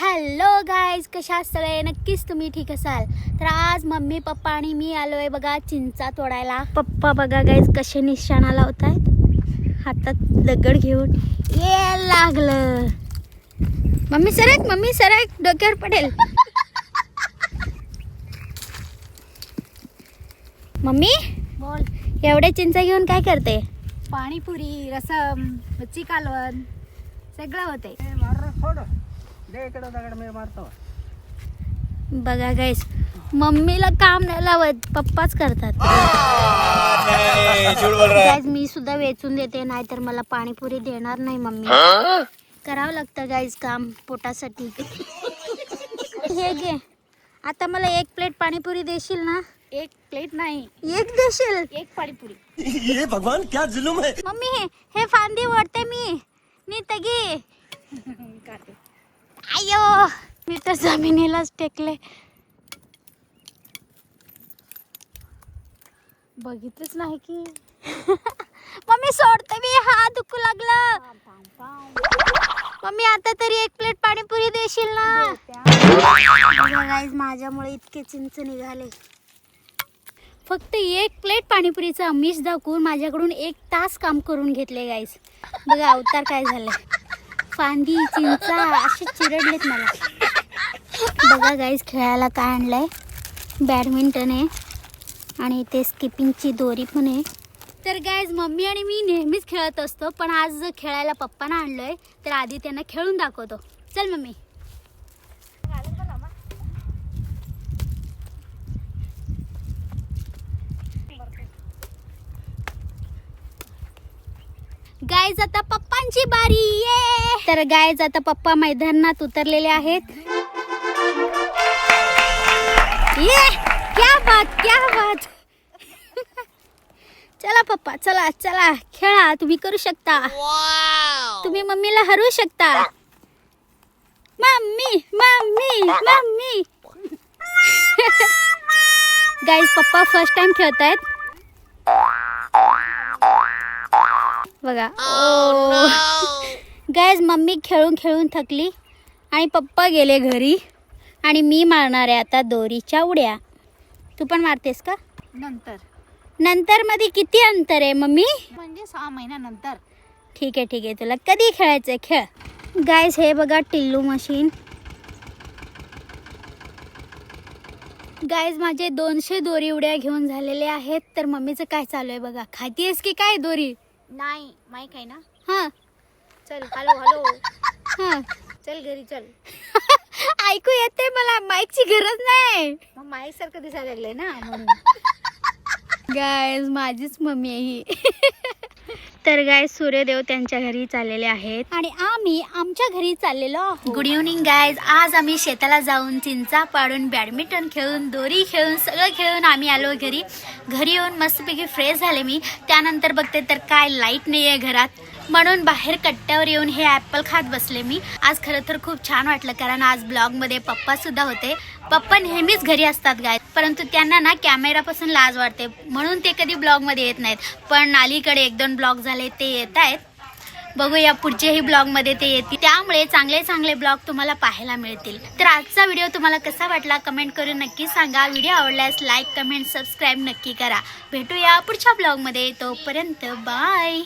Hello guys, कशा आहात सगळे? नक्कीच तुम्ही ठीक असाल. तर आज मम्मी पप्पा आणि मी आलोय बघा चिंचा तोडायला. पप्पा बघा गाईज कसे निशाणा लावतायत, हातात दगड घेऊन. ये लागलं. मम्मी सरक डोक्यावर पडेल. मम्मी बोल. एवढे चिंचा घेऊन काय करते? पाणीपुरी, रसम, मच्छी कालवण सगळं होते. बघा गाईस, मम्मीला काम नाही लावत, पप्पाच करतात. गाईज मी सुद्धा वेचून देते, नाहीतर मला पाणीपुरी देणार नाही मम्मी. करावं लागतं गाईज काम पोटासाठी. हे घे, आता मला 1 प्लेट पाणीपुरी देशील ना? 1 प्लेट नाही, 1 देशील? 1 पाणीपुरी. ये भगवान क्या जुलूम है. मम्मी हे फांदी ओढते मी, नीट घे. काटे. आयो, मी तर जमिनीलाच टेकले. बघितलंच नाही की. मम्मी सोडते मी, हात दुखू लागला. मम्मी आता तरी 1 प्लेट पाणीपुरी देशील ना? गाईज माझ्यामुळे इतके चिंच निघाले. फक्त 1 प्लेट पाणीपुरीचा आमिष दाखवून माझ्याकडून 1 तास काम करून घेतले गाईज. बघा अवतार काय झालं. फांदी चिंचा असे चिरडलेत मला. बघा गाईज खेळायला काय आणलंय, बॅडमिंटन आहे आणि इथे स्किपिंगची दोरी पण आहे. तर गाईज मम्मी आणि मी नेहमीच खेळत असतो, पण आज खेळायला पप्पांना आणलोय, तर आधी त्यांना खेळून दाखवतो. चल मम्मी. गाईज आता पप्पांची बारी. ये तर गाईज आता पप्पा मैदानात उतरलेले आहेत. ये क्या बात. चला पप्पा, चला चला खेळा, तुम्ही करू शकता. तुम्ही मम्मीला हरवू शकता. मम्मी गाईज पप्पा फर्स्ट टाइम खेळतायत बघा. गाईज मम्मी खेळून खेळून थकली आणि पप्पा गेले घरी आणि मी मारणार आहे आता दोरीच्या उड्या. तू पण मारतेस का? नंतर मध्ये किती अंतर आहे मम्मी? म्हणजे 6 महिन्यानंतर. ठीक आहे, तुला कधी खेळायचंय खेळ. गाईज हे बघा टिल्लू मशीन. गाईज माझे 200 दोरी उड्या घेऊन झालेले आहेत. तर मम्मीचं काय चालू आहे बघा. खातीयस की काय दोरी? नाही, माईक आहे ना. हां चल हॅलो. हां चल घरी चल. ऐकू येते मला, माईकची गरज नाही. मग माईक सारखं दिसायला लागलंय ना म्हणून. गाईज माझीच मम्मी आहे ही. तर गाईज सूर्यदेव त्यांच्या घरी चाललेले आहेत आणि आम्ही आमच्या घरी चाललेलो आहोत. Good evening guys. आज आम्ही शेताला जाऊन चिंचा पाडून, बॅडमिंटन खेळून, दोरी खेळून, सगळं खेळून आम्ही आलो घरी. घरी येऊन मस्तपैकी फ्रेश झाले मी. त्यानंतर बघते तर काय लाईट नाही आहे घरात, म्हणून बाहेर कट्ट्यावर येऊन हे ॲपल खात बसले मी. आज खरं तर खूप छान वाटलं, कारण आज ब्लॉगमध्ये पप्पा सुद्धा होते. पप्पा नेहमीच घरी असतात गाय, परंतु त्यांना ना कॅमेरापासून लाज वाटते, म्हणून ते कधी ब्लॉगमध्ये येत नाहीत. पण अलीकडे 1-2 ब्लॉग झाले ते येत आहेत. बघूया पुढचेही ब्लॉगमध्ये ते येतील, त्यामुळे चांगले ब्लॉग तुम्हाला पाहायला मिळतील. तर आजचा व्हिडिओ तुम्हाला कसा वाटला कमेंट करून नक्की सांगा. व्हिडिओ आवडल्यास लाईक, कमेंट, सबस्क्राईब नक्की करा. भेटूया पुढच्या ब्लॉगमध्ये. तोपर्यंत बाय.